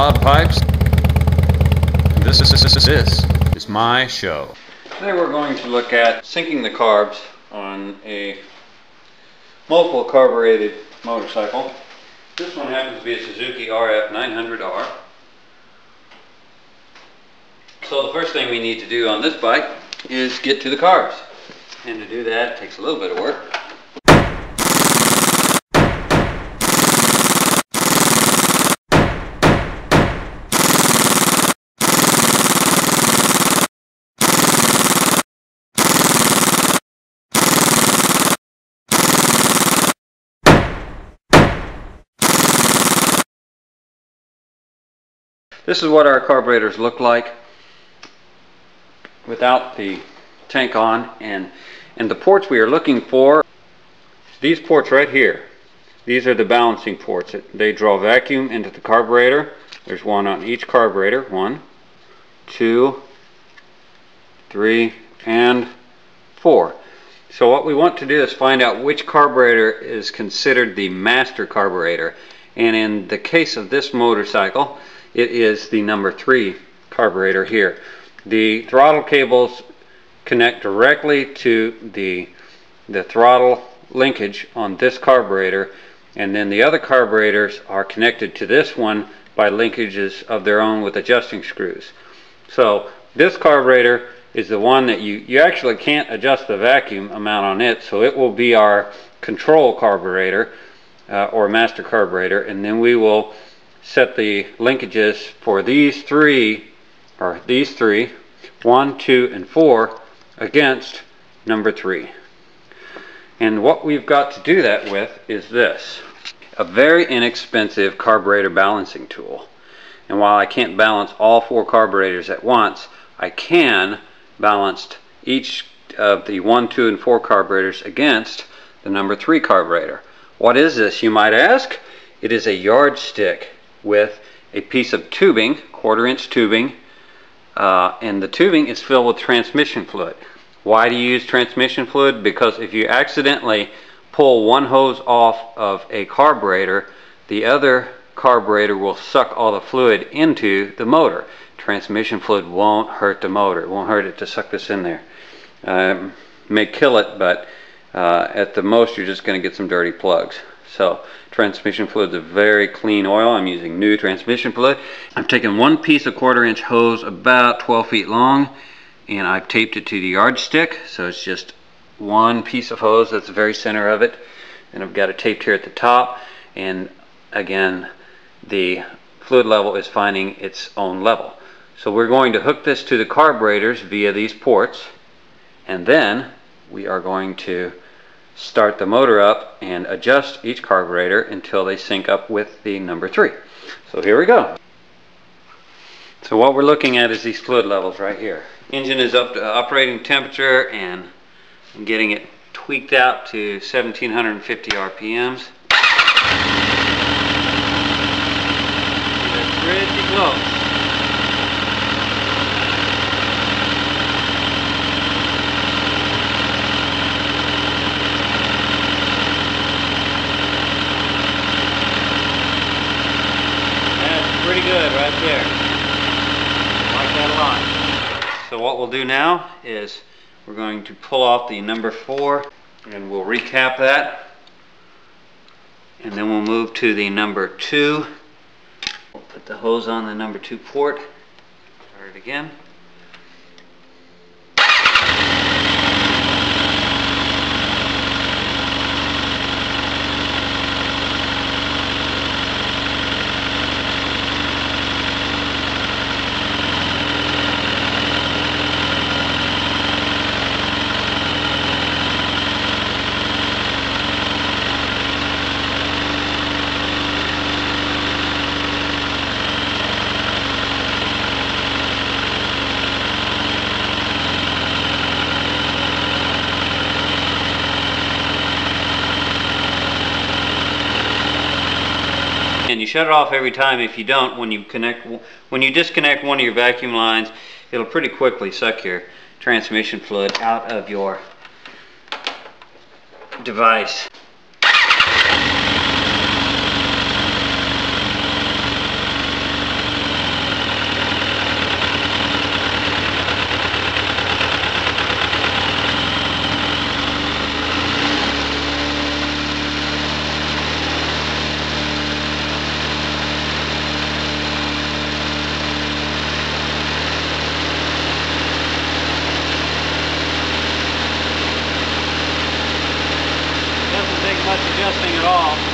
loud pipes. This is my show. Today we're going to look at syncing the carbs on a multiple carbureted motorcycle. This one happens to be a Suzuki RF 900R. So the first thing we need to do on this bike is get to the carbs. And to do that, it takes a little bit of work. This is what our carburetors look like without the tank on, and the ports we are looking for, these ports right here. These are the balancing ports. They draw vacuum into the carburetor. There's one on each carburetor. 1, 2, 3, and 4. So what we want to do is find out which carburetor is considered the master carburetor, and in the case of this motorcycle, it is the number 3 carburetor here. The throttle cables connect directly to the throttle linkage on this carburetor, and then the other carburetors are connected to this one by linkages of their own with adjusting screws. So this carburetor is the one that you actually can't adjust the vacuum amount on it, so it will be our control carburetor or master carburetor, and then we will set the linkages for these three, 1, 2, and 4 against number 3. And what we've got to do that with is this, a very inexpensive carburetor balancing tool. And while I can't balance all 4 carburetors at once, I can balance each of the 1, 2, and 4 carburetors against the number 3 carburetor. What is this, you might ask? It is a yardstick with a piece of tubing, 1/4-inch tubing, and the tubing is filled with transmission fluid. Why do you use transmission fluid? Because if you accidentally pull one hose off of a carburetor, the other carburetor will suck all the fluid into the motor. Transmission fluid won't hurt the motor. It won't hurt it to suck this in there. May kill it, but at the most you're just going to get some dirty plugs. So transmission fluid is a very clean oil. I'm using new transmission fluid. I've taken one piece of 1/4-inch hose about 12 feet long, and I've taped it to the yardstick. So it's just one piece of hose that's the very center of it, and I've got it taped here at the top. And again, the fluid level is finding its own level. So we're going to hook this to the carburetors via these ports, and then we are going to start the motor up and adjust each carburetor until they sync up with the number 3. So here we go. So what we're looking at is these fluid levels right here. Engine is up to operating temperature, and I'm getting it tweaked out to 1750 RPMs. That's pretty close. Pretty good right there. I like that a lot. So what we'll do now is we're going to pull off the number 4, and we'll recap that, and then we'll move to the number 2. We'll put the hose on the number 2 port. Start it again. And you shut it off every time. If you don't, when you disconnect one of your vacuum lines, it'll pretty quickly suck your transmission fluid out of your device. testing at all.